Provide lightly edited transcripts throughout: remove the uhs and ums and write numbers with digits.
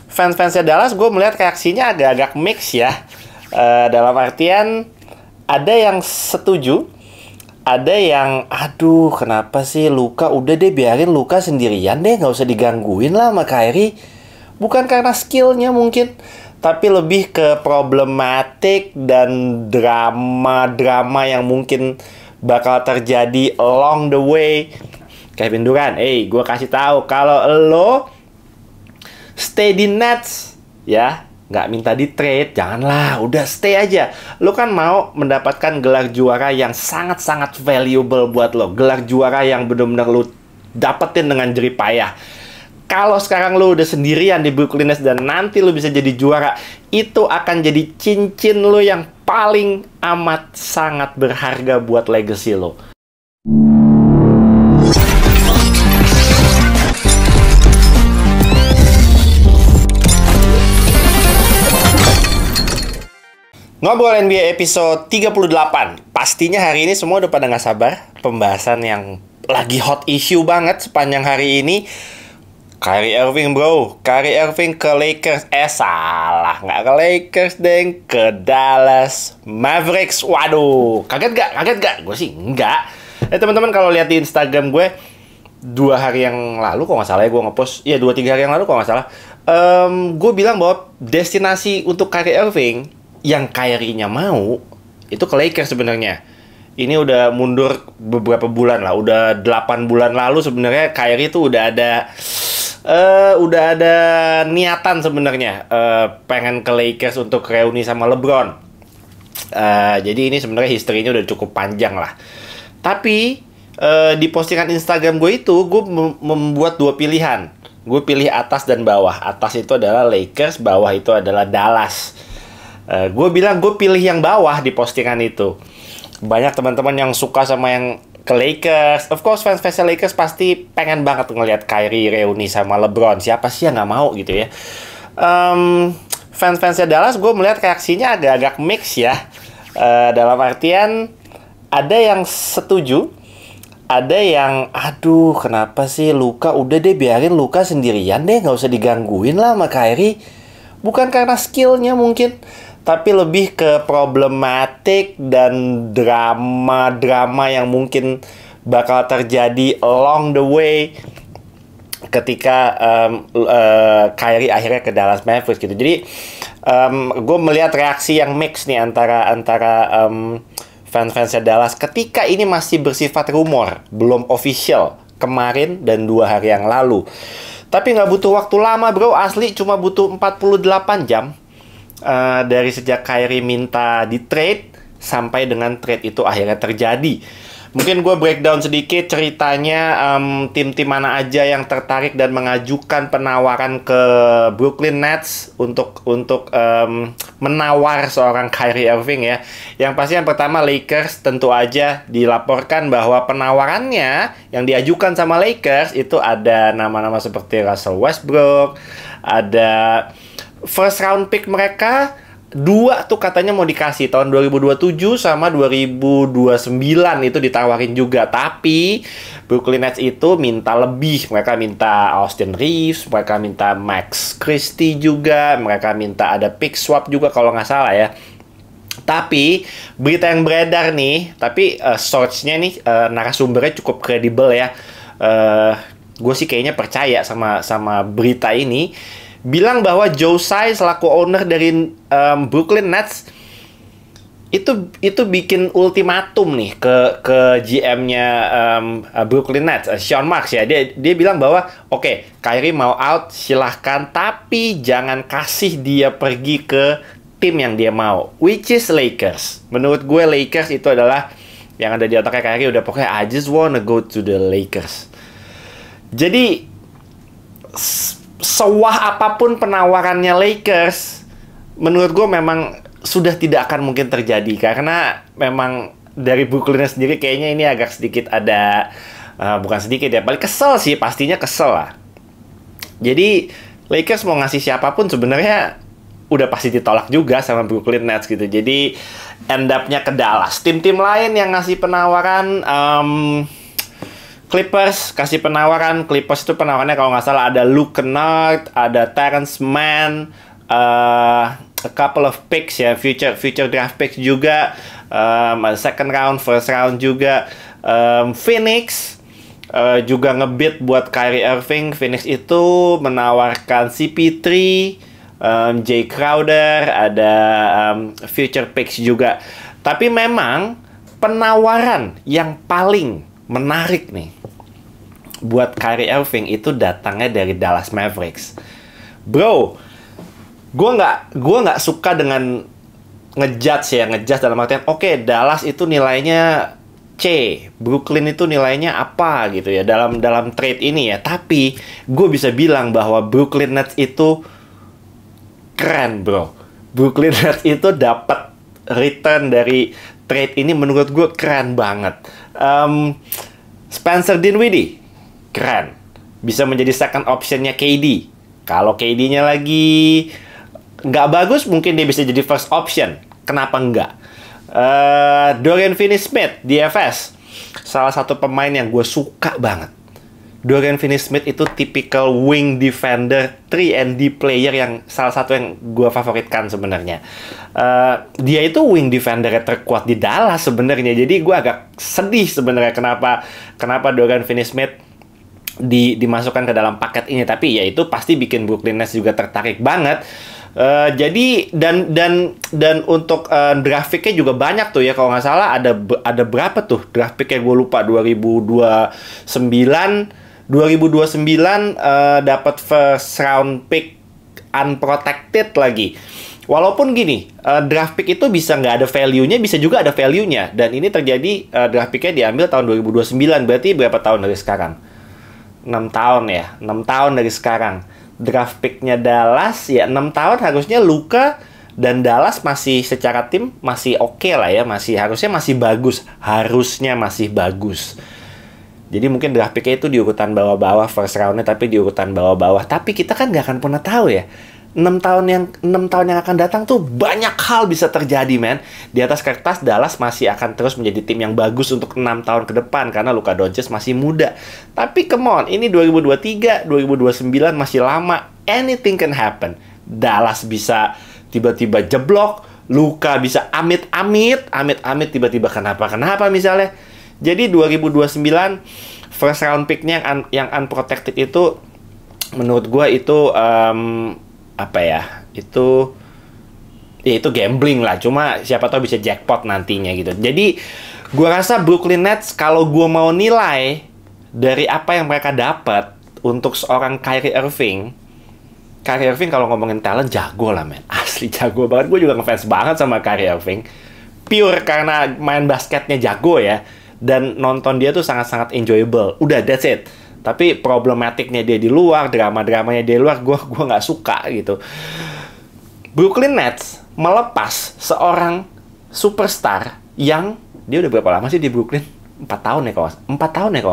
Fans-fansnya Dallas gue melihat reaksinya agak-agak mix ya. Dalam artian ada yang setuju, ada yang aduh kenapa sih Luka, udah deh biarin Luka sendirian deh, nggak usah digangguin lah sama Kyrie. Bukan karena skillnya mungkin, tapi lebih ke problematik dan drama-drama yang mungkin bakal terjadi along the way. Kevin Durant, gue kasih tahu kalau lo stay di Nets, ya, nggak minta di trade, janganlah, udah stay aja. Lo kan mau mendapatkan gelar juara yang sangat-sangat valuable buat lo, gelar juara yang benar-benar lo dapetin dengan jerih payah. Kalau sekarang lo udah sendirian di Brooklyn Nets dan nanti lo bisa jadi juara, itu akan jadi cincin lo yang paling amat sangat berharga buat legacy lo. Ngobrol NBA episode 38. Pastinya hari ini semua udah pada nggak sabar. Pembahasan yang lagi hot issue banget sepanjang hari ini. Kyrie Irving bro, Kyrie Irving ke Lakers. Salah, nggak ke Lakers deng, ke Dallas Mavericks. Waduh, kaget gak? Kaget gak? Gue sih enggak. Teman-teman kalau lihat di Instagram gue 2 hari yang lalu kok nggak salah ya gue ngepost. Iya 2-3 hari yang lalu kok nggak salah. Gue bilang bahwa destinasi untuk Kyrie Irving yang Kyrie-nya mau itu ke Lakers sebenarnya. Ini udah mundur beberapa bulan lah, udah 8 bulan lalu sebenarnya Kyrie tuh udah ada niatan sebenarnya pengen ke Lakers untuk reuni sama LeBron. Jadi ini sebenarnya historinya udah cukup panjang lah. Tapi di postingan Instagram gue itu gue membuat 2 pilihan. Gue pilih atas dan bawah. Atas itu adalah Lakers, bawah itu adalah Dallas. Gue bilang gue pilih yang bawah di postingan itu. Banyak teman-teman yang suka sama yang ke Lakers. Of course fans-fans Lakers pasti pengen banget ngelihat Kyrie reuni sama LeBron. Siapa sih yang nggak mau gitu ya. Fans-fansnya Dallas gue melihat reaksinya agak-agak mix ya. Dalam artian ada yang setuju, ada yang aduh kenapa sih Luka, udah deh biarin Luka sendirian deh, nggak usah digangguin lah sama Kyrie. Bukan karena skillnya mungkin, tapi lebih ke problematik dan drama-drama yang mungkin bakal terjadi along the way ketika Kyrie akhirnya ke Dallas Mavericks gitu. Jadi gue melihat reaksi yang mix nih antara fans-fansnya Dallas ketika ini masih bersifat rumor, belum official kemarin dan 2 hari yang lalu. Tapi nggak butuh waktu lama bro, asli cuma butuh 48 jam. Dari sejak Kyrie minta di trade sampai dengan trade itu akhirnya terjadi. Mungkin gue breakdown sedikit ceritanya, tim-tim mana aja yang tertarik dan mengajukan penawaran ke Brooklyn Nets untuk menawar seorang Kyrie Irving ya. Yang pasti yang pertama Lakers, tentu aja dilaporkan bahwa penawarannya yang diajukan sama Lakers itu ada nama-nama seperti Russell Westbrook, ada first round pick mereka 2 tuh katanya mau dikasih tahun 2027 sama 2029 itu ditawarin juga. Tapi Brooklyn Nets itu minta lebih. Mereka minta Austin Reeves, mereka minta Max Christie juga, mereka minta ada pick swap juga kalau nggak salah ya. Tapi berita yang beredar nih, tapi source-nya nih narasumbernya cukup kredibel ya. Gue sih kayaknya percaya sama berita ini. Bilang bahwa Joe Tsai selaku owner dari Brooklyn Nets itu bikin ultimatum nih ke GM-nya Brooklyn Nets, Sean Marks ya. Dia bilang bahwa oke, Kyrie mau out silahkan, tapi jangan kasih dia pergi ke tim yang dia mau, which is Lakers. Menurut gue Lakers itu adalah yang ada di otaknya Kyrie, udah pokoknya I just wanna go to the Lakers. Jadi sewah apapun penawarannya Lakers, menurut gue memang sudah tidak akan mungkin terjadi. Karena memang dari Brooklyn sendiri kayaknya ini agak sedikit ada, bukan sedikit ya, paling kesel sih, pastinya kesel lah. Jadi Lakers mau ngasih siapapun sebenarnya udah pasti ditolak juga sama Brooklyn Nets gitu. Jadi end up-nya ke Dallas. Tim-tim lain yang ngasih penawaran Clippers kasih penawaran. Clippers itu penawarannya kalau nggak salah ada Luke Kennard, ada Terrence Mann, a couple of picks ya, future draft picks juga, second round, first round juga. Phoenix juga ngebid buat Kyrie Irving. Phoenix itu menawarkan CP3, Jay Crowder, ada future picks juga. Tapi memang penawaran yang paling menarik nih buat Kyrie Irving itu datangnya dari Dallas Mavericks. Bro, gue nggak suka dengan ngejudge dalam artian oke, Dallas itu nilainya C, Brooklyn itu nilainya apa gitu ya dalam trade ini ya. Tapi gue bisa bilang bahwa Brooklyn Nets itu keren, bro. Brooklyn Nets itu dapat return dari trade ini menurut gue keren banget. Spencer Dinwiddie keren, bisa menjadi second optionnya KD. Kalau KD-nya lagi nggak bagus, mungkin dia bisa jadi first option. Kenapa enggak? Dorian Finney-Smith, DFS, salah satu pemain yang gue suka banget. Dorian Finney-Smith itu typical wing defender, 3&D player yang salah satu yang gue favoritkan sebenarnya. Dia itu wing defender terkuat di Dallas sebenarnya. Jadi gue agak sedih sebenarnya kenapa Dorian Finney-Smith dimasukkan ke dalam paket ini. Tapi ya itu pasti bikin Brooklyn Nets juga tertarik banget. Jadi dan untuk draft pick-nya juga banyak tuh ya, kalau nggak salah ada berapa tuh draft pick-nya, gue lupa. 2029 dapat first round pick unprotected lagi. Walaupun gini, draft pick itu bisa nggak ada value-nya, bisa juga ada value-nya. Dan ini terjadi, draft pick-nya diambil tahun 2029, berarti berapa tahun dari sekarang? 6 tahun ya, 6 tahun dari sekarang. Draft pick-nya Dallas ya 6 tahun, harusnya Luka dan Dallas masih secara tim masih oke lah ya, harusnya masih bagus. Jadi mungkin draft pick-nya itu di urutan bawah-bawah first round-nya, tapi di urutan bawah-bawah. Tapi kita kan nggak akan pernah tahu ya. 6 tahun yang akan datang tuh banyak hal bisa terjadi, men. Di atas kertas Dallas masih akan terus menjadi tim yang bagus untuk 6 tahun ke depan karena Luka Doncic masih muda. Tapi come on, ini 2023, 2029 masih lama. Anything can happen. Dallas bisa tiba-tiba jeblok, Luka bisa amit-amit tiba-tiba kenapa misalnya. Jadi 2029 first round pick-nya yang unprotected itu menurut gue itu itu gambling lah. Cuma siapa tahu bisa jackpot nantinya gitu. Jadi gue rasa Brooklyn Nets kalau gue mau nilai dari apa yang mereka dapat untuk seorang Kyrie Irving kalau ngomongin talent jago lah, men. Asli jago banget. Gue juga ngefans banget sama Kyrie Irving. Pure karena main basketnya jago ya. Dan nonton dia tuh sangat-sangat enjoyable. Udah, that's it. Tapi problematiknya dia di luar, drama-dramanya dia di luar, gue nggak suka gitu. Brooklyn Nets melepas seorang superstar yang dia udah berapa lama sih di Brooklyn? 4 tahun ya kalau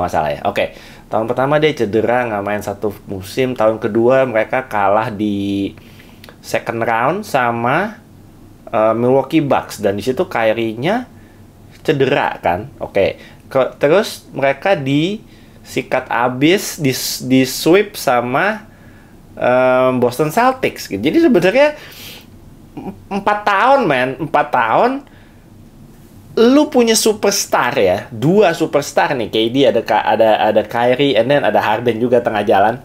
nggak salah ya. Oke. Tahun pertama dia cedera, nggak main 1 musim. Tahun kedua mereka kalah di second round sama Milwaukee Bucks, dan di situ Kyrie-nya cedera kan. Oke. Terus mereka sikat abis, di sweep sama Boston Celtics gitu. Jadi sebenarnya 4 tahun, men. 4 tahun lu punya superstar ya, 2 superstar nih, KD, ada Kyrie, and then ada Harden juga tengah jalan.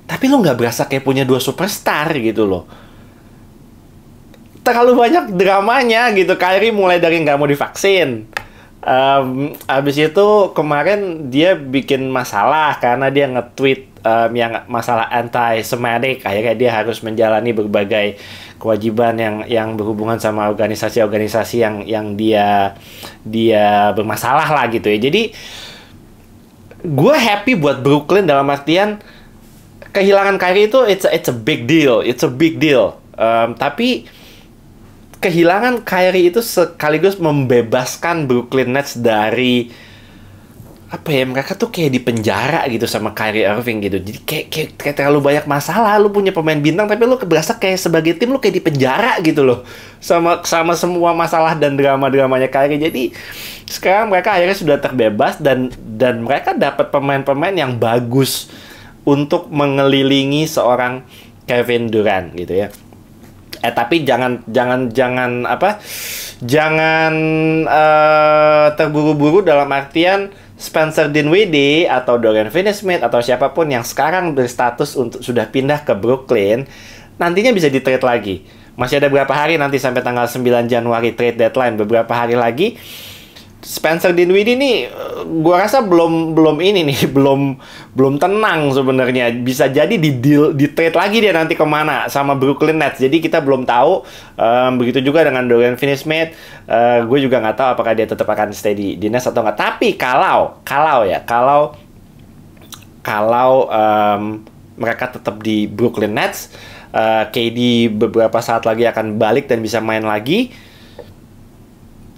Tapi lu nggak berasa kayak punya 2 superstar gitu loh. Terlalu banyak dramanya gitu. Kyrie mulai dari nggak mau divaksin. Abis itu kemarin dia bikin masalah karena dia nge-tweet yang masalah anti-Semitic. Akhirnya dia harus menjalani berbagai kewajiban yang berhubungan sama organisasi-organisasi yang dia bermasalah lah gitu ya. Jadi gue happy buat Brooklyn dalam artian kehilangan Kyrie itu it's a big deal. Tapi kehilangan Kyrie itu sekaligus membebaskan Brooklyn Nets dari apa ya, mereka tuh kayak di penjara gitu sama Kyrie Irving gitu. Jadi kayak terlalu banyak masalah. Lu punya pemain bintang tapi lu berasa kayak sebagai tim lu kayak di penjara gitu loh. Sama semua masalah dan drama-dramanya Kyrie. Jadi sekarang mereka akhirnya sudah terbebas dan mereka dapat pemain-pemain yang bagus untuk mengelilingi seorang Kevin Durant gitu ya. Tapi jangan terburu-buru dalam artian Spencer Dinwiddie atau Dorian Finney-Smith atau siapapun yang sekarang berstatus untuk sudah pindah ke Brooklyn, nantinya bisa di-trade lagi. Masih ada berapa hari nanti sampai tanggal 9 Januari trade deadline, beberapa hari lagi. Spencer Dinwiddie nih, gua rasa belum tenang sebenarnya. Bisa jadi di trade lagi dia nanti kemana sama Brooklyn Nets. Jadi kita belum tahu. Begitu juga dengan Dorian Finney-Smith. Gue juga nggak tahu apakah dia tetap akan stay di Nets atau nggak. Tapi kalau mereka tetap di Brooklyn Nets, KD beberapa saat lagi akan balik dan bisa main lagi.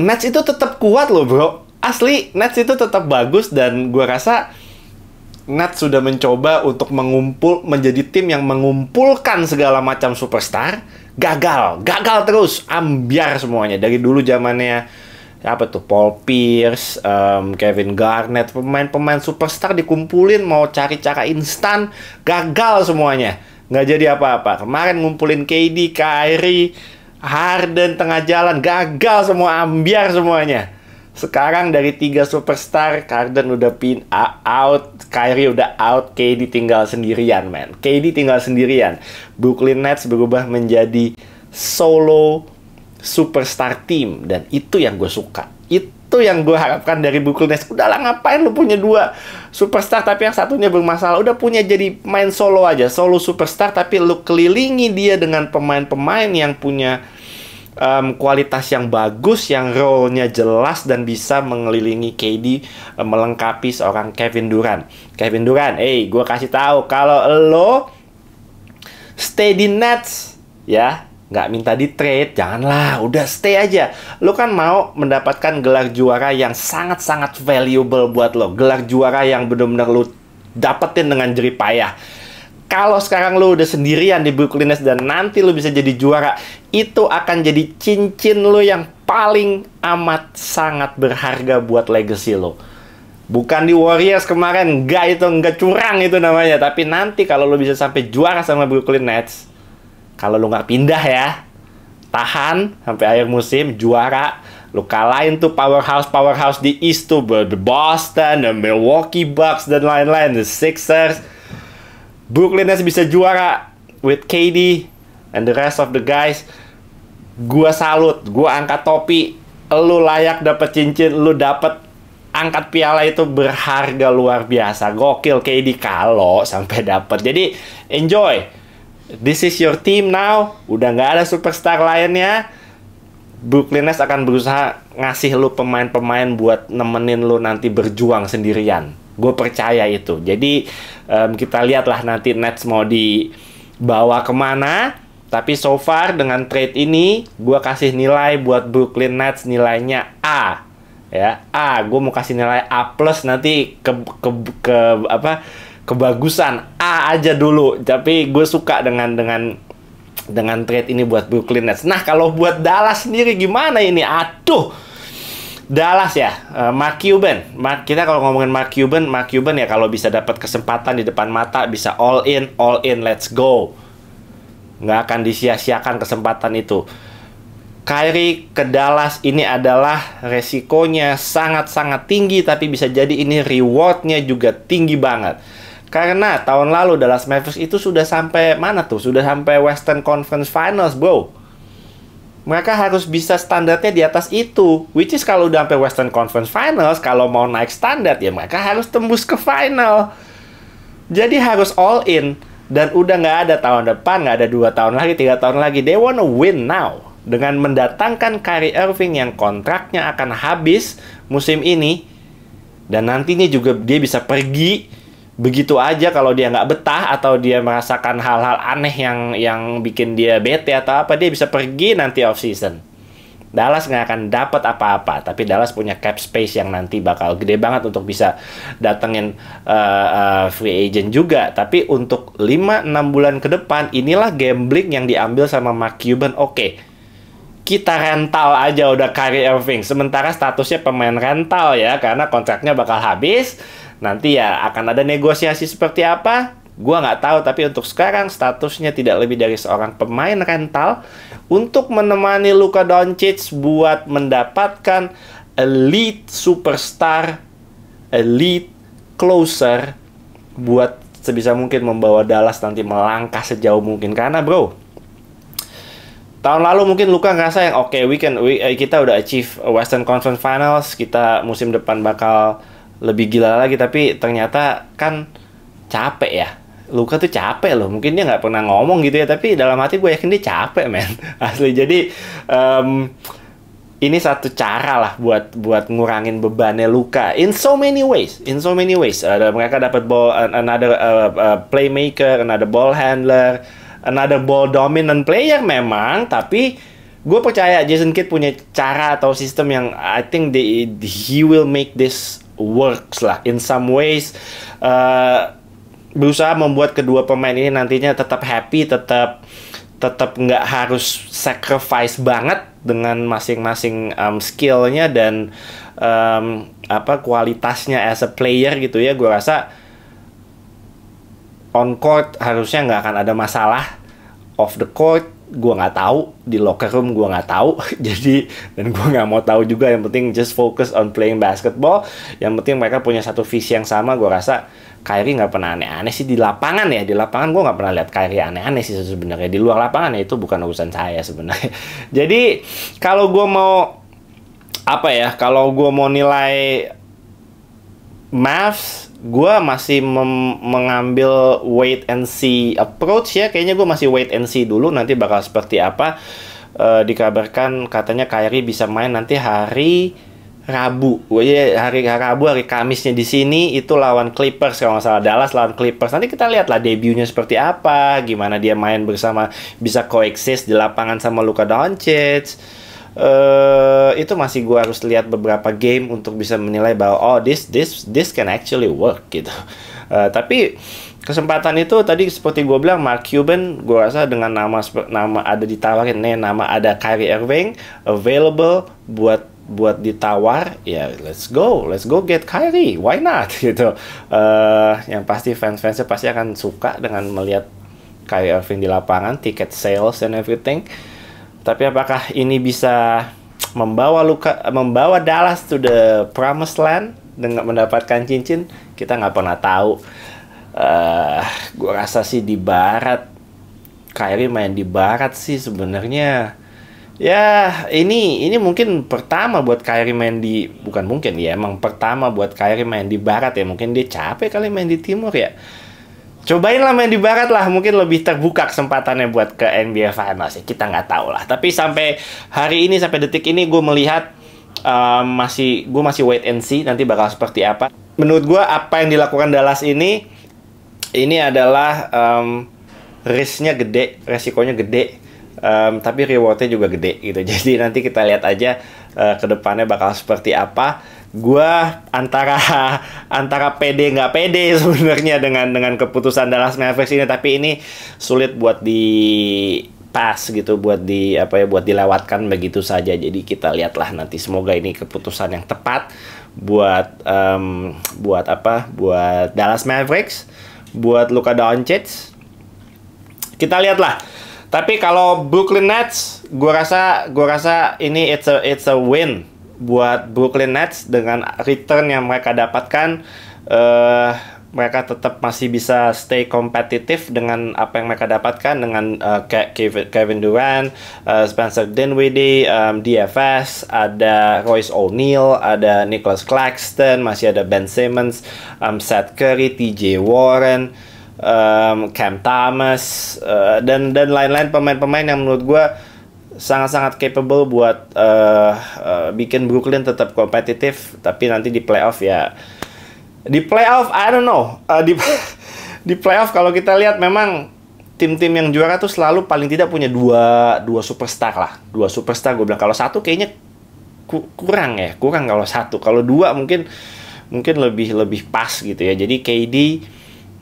Nets itu tetap kuat loh bro. Asli, Nets itu tetap bagus. Dan gue rasa Nets sudah mencoba untuk menjadi tim yang mengumpulkan segala macam superstar. Gagal terus, ambiar semuanya. Dari dulu zamannya apa tuh, Paul Pierce, Kevin Garnett, pemain-pemain superstar dikumpulin mau cari cara instan, gagal semuanya. Nggak jadi apa-apa. Kemarin ngumpulin KD, Kyrie, Harden tengah jalan, gagal semua, ambiar semuanya. Sekarang dari 3 superstar, Harden udah out, Kyrie udah out, KD tinggal sendirian, man. KD tinggal sendirian. Brooklyn Nets berubah menjadi solo superstar team, dan itu yang gue suka. Itu yang gue harapkan dari Brooklyn Nets. Udahlah, ngapain lu punya 2 superstar tapi yang satunya bermasalah. Udah punya jadi main solo aja, solo superstar, tapi lu kelilingi dia dengan pemain-pemain yang punya kualitas yang bagus, yang role-nya jelas dan bisa mengelilingi KD, melengkapi seorang Kevin Durant. Kevin Durant, gue kasih tahu, kalau lo stay di Nets, ya, nggak minta di trade, janganlah, udah stay aja. Lo kan mau mendapatkan gelar juara yang sangat-sangat valuable buat lo, gelar juara yang benar-benar lo dapetin dengan jerih payah. Kalau sekarang lo udah sendirian di Brooklyn Nets dan nanti lo bisa jadi juara, itu akan jadi cincin lo yang paling amat sangat berharga buat legacy lo. Bukan di Warriors kemarin, nggak curang itu namanya. Tapi nanti kalau lo bisa sampai juara sama Brooklyn Nets, kalau lo nggak pindah ya, tahan sampai akhir musim, juara, lo kalahin tuh powerhouse di East tuh, the Boston, the Milwaukee Bucks dan lain-lain, the Sixers. Brooklyn Nets bisa juara with KD and the rest of the guys. Gua salut, gua angkat topi. Lu layak dapet cincin, lu dapet angkat piala, itu berharga luar biasa. Gokil KD kalau sampai dapet. Jadi enjoy. This is your team now. Udah nggak ada superstar lainnya. Brooklyn Nets akan berusaha ngasih lu pemain-pemain buat nemenin lu nanti berjuang sendirian. Gue percaya itu. Jadi kita lihatlah nanti Nets mau dibawa kemana. Tapi so far dengan trade ini, gue kasih nilai buat Brooklyn Nets nilainya A. Ya, A. Gue mau kasih nilai A+, nanti kebagusan A aja dulu. Tapi gue suka dengan trade ini buat Brooklyn Nets. Nah, kalau buat Dallas sendiri gimana ini? Aduh, Dallas ya, Mark Cuban. Kita kalau ngomongin Mark Cuban ya, kalau bisa dapat kesempatan di depan mata, bisa all in, let's go. Nggak akan disia-siakan kesempatan itu. Kyrie ke Dallas ini adalah resikonya sangat-sangat tinggi, tapi bisa jadi ini rewardnya juga tinggi banget. Karena tahun lalu Dallas Mavericks itu sudah sampai mana tuh? Sudah sampai Western Conference Finals, bro. Mereka harus bisa standarnya di atas itu. Which is kalau udah sampai Western Conference Finals, kalau mau naik standar ya mereka harus tembus ke final. Jadi harus all in. Dan udah nggak ada tahun depan, nggak ada 2 tahun lagi, 3 tahun lagi. They wanna win now. Dengan mendatangkan Kyrie Irving yang kontraknya akan habis musim ini. Dan nantinya juga dia bisa pergi begitu aja kalau dia nggak betah atau dia merasakan hal-hal aneh yang bikin dia bete atau apa, dia bisa pergi nanti off season. Dallas nggak akan dapat apa-apa, tapi Dallas punya cap space yang nanti bakal gede banget untuk bisa datengin free agent juga. Tapi untuk 5-6 bulan ke depan, inilah gambling yang diambil sama Mark Cuban. Oke, kita rental aja udah Kyrie Irving. Sementara statusnya pemain rental ya, karena kontraknya bakal habis. Nanti ya akan ada negosiasi seperti apa, gua nggak tahu. Tapi untuk sekarang statusnya tidak lebih dari seorang pemain rental untuk menemani Luka Doncic buat mendapatkan elite superstar, elite closer, buat sebisa mungkin membawa Dallas nanti melangkah sejauh mungkin. Karena bro, tahun lalu mungkin Luka ngerasa yang oke, kita udah achieve Western Conference Finals, kita musim depan bakal lebih gila lagi. Tapi ternyata kan capek ya. Luka tuh capek loh. Mungkin dia nggak pernah ngomong gitu ya, tapi dalam hati gue yakin dia capek, men. Asli. Jadi ini satu cara lah buat ngurangin bebannya Luka. In so many ways. Mereka dapat another playmaker, another ball handler, another ball dominant player memang. Tapi gue percaya Jason Kidd punya cara atau sistem yang I think he will make this works lah. In some ways, berusaha membuat kedua pemain ini nantinya tetap happy, tetap nggak harus sacrifice banget dengan masing-masing skillnya dan kualitasnya as a player gitu ya. Gue rasa on court harusnya nggak akan ada masalah. Off the court gue nggak tahu, di locker room gue nggak tahu. Jadi, dan gue nggak mau tahu juga. Yang penting just focus on playing basketball. Yang penting mereka punya satu visi yang sama. Gue rasa Kyrie nggak pernah aneh-aneh sih di lapangan ya. Di lapangan gue nggak pernah lihat Kyrie aneh-aneh sih sebenarnya. Di luar lapangan ya itu bukan urusan saya sebenarnya. Jadi kalau gue mau kalau gue mau nilai Mavs, gue masih mengambil wait and see approach ya. Kayaknya gue masih wait and see dulu nanti bakal seperti apa. Dikabarkan katanya Kyrie bisa main nanti hari Rabu. Hari Kamisnya di sini itu lawan Clippers kalau nggak salah. Dallas lawan Clippers. Nanti kita lihat lah debutnya seperti apa, gimana dia main bersama, bisa coexist di lapangan sama Luka Doncic. Itu masih gue harus lihat beberapa game untuk bisa menilai bahwa this can actually work gitu. Tapi kesempatan itu tadi seperti gue bilang, Mark Cuban, gue rasa dengan nama ada ditawarin nih, nama ada Kyrie Irving available buat ditawar, ya let's go get Kyrie, why not gitu. Yang pasti fans-fansnya pasti akan suka dengan melihat Kyrie Irving di lapangan, ticket sales and everything. Tapi apakah ini bisa membawa Dallas to the promised land dengan mendapatkan cincin? Kita nggak pernah tahu. Gue rasa sih di Barat, Kyrie main di Barat sih sebenarnya. Ya, ini mungkin pertama buat Kyrie main di, bukan mungkin ya, emang pertama buat Kyrie main di Barat ya. Mungkin dia capek kali main di Timur ya. Cobain lah main di Barat lah, mungkin lebih terbuka kesempatannya buat ke NBA Finals ya. Kita nggak tahu lah. Tapi sampai hari ini, sampai detik ini gue melihat gue masih wait and see nanti bakal seperti apa. Menurut gue apa yang dilakukan Dallas ini adalah risknya gede, resikonya gede. Tapi rewardnya juga gede gitu. Jadi nanti kita lihat aja ke depannya bakal seperti apa. Gua antara pede nggak pede sebenarnya dengan keputusan Dallas Mavericks ini. Tapi ini sulit buat di pass gitu, buat dilewatkan begitu saja. Jadi kita lihatlah nanti, semoga ini keputusan yang tepat buat Dallas Mavericks, buat Luka Doncic. Kita lihatlah. Tapi kalau Brooklyn Nets, gua rasa ini it's a win buat Brooklyn Nets. Dengan return yang mereka dapatkan, mereka tetap masih bisa stay kompetitif dengan apa yang mereka dapatkan, dengan Kevin Durant, Spencer Dinwiddie, DFS, ada Royce O'Neal, ada Nicholas Claxton, masih ada Ben Simmons, Seth Curry, TJ Warren, Cam Thomas, dan lain-lain pemain-pemain yang menurut gue sangat-sangat capable buat bikin Brooklyn tetap kompetitif. Tapi nanti di playoff ya, I don't know, di playoff kalau kita lihat memang tim-tim yang juara tuh selalu paling tidak punya dua superstar lah. Dua superstar gue bilang. Kalau satu kayaknya kurang ya. Kurang kalau satu. Kalau dua mungkin lebih pas gitu ya. Jadi KD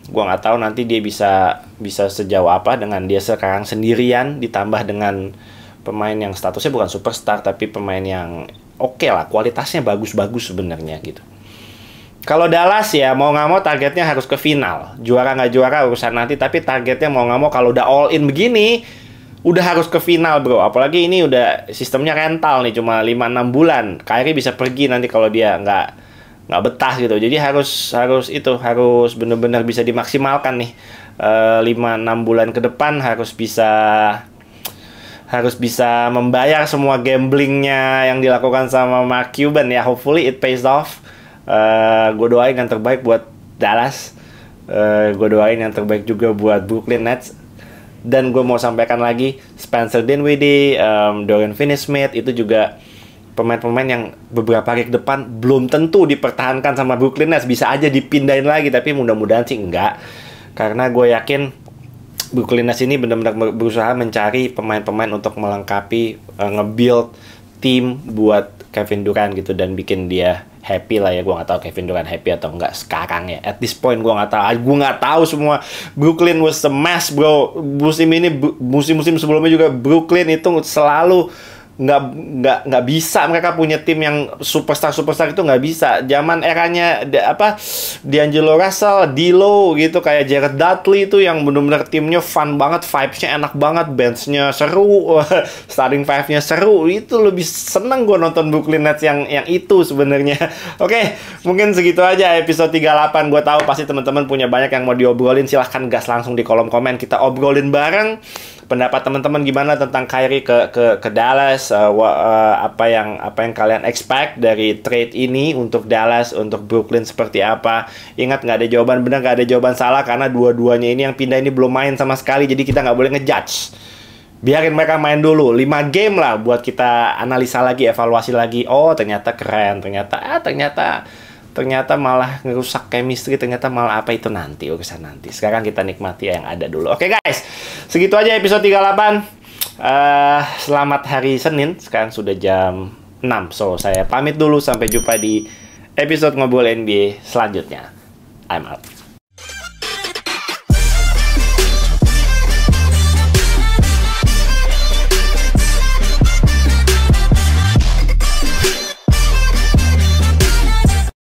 gue nggak tahu nanti dia bisa sejauh apa dengan dia sekarang sendirian ditambah dengan pemain yang statusnya bukan superstar tapi pemain yang oke lah, kualitasnya bagus-bagus sebenarnya gitu. Kalau Dallas ya mau nggak mau targetnya harus ke final. Juara nggak juara urusan nanti, tapi targetnya mau nggak mau kalau udah all in begini udah harus ke final bro. Apalagi ini udah sistemnya rental nih, cuma 5-6 bulan. Kyrie bisa pergi nanti kalau dia nggak betah gitu. Jadi harus bener-bener bisa dimaksimalkan nih. 5-6 bulan ke depan harus bisa membayar semua gamblingnya yang dilakukan sama Mark Cuban ya. Hopefully it pays off. Gue doain yang terbaik buat Dallas. Gue doain yang terbaik juga buat Brooklyn Nets. Dan gue mau sampaikan lagi, Spencer Dinwiddie, Dorian Finney-Smith itu juga pemain-pemain yang beberapa hari ke depan belum tentu dipertahankan sama Brooklyn Nets. Bisa aja dipindahin lagi, tapi mudah-mudahan sih enggak. Karena gue yakin Brooklyn Nets ini benar-benar berusaha mencari pemain-pemain untuk melengkapi, nge-build tim buat Kevin Durant gitu dan bikin dia happy lah ya. Gue nggak tahu Kevin Durant happy atau enggak sekarang ya. At this point gue nggak tahu. Gue nggak tahu semua. Brooklyn was a mess bro. Musim-musim sebelumnya juga Brooklyn itu selalu nggak bisa mereka punya tim yang superstar itu nggak bisa. Zaman eranya D'Angelo Russell, D'Lo gitu, kayak Jared Dudley itu yang benar-benar timnya fun banget, vibes-nya enak banget, bench-nya seru, starting five-nya seru. Itu lebih seneng gue nonton Brooklyn Nets yang itu sebenarnya. Oke, mungkin segitu aja episode 38. Gue tahu pasti teman-teman punya banyak yang mau diobrolin. Silahkan gas langsung di kolom komen, kita obrolin bareng. Pendapat teman-teman gimana tentang Kyrie ke Dallas? Apa yang kalian expect dari trade ini untuk Dallas, untuk Brooklyn seperti apa? Ingat, nggak ada jawaban benar, nggak ada jawaban salah, karena dua-duanya ini yang pindah ini belum main sama sekali, jadi kita nggak boleh ngejudge. Biarin mereka main dulu 5 game lah buat kita analisa lagi, evaluasi lagi. Oh ternyata keren, ternyata malah ngerusak chemistry, ternyata malah apa, itu nanti, urusan nanti. Sekarang kita nikmati yang ada dulu. Oke guys, segitu aja episode 38. Selamat hari Senin, sekarang sudah jam 6. So saya pamit dulu, sampai jumpa di episode Ngobrol NBA selanjutnya. I'm out.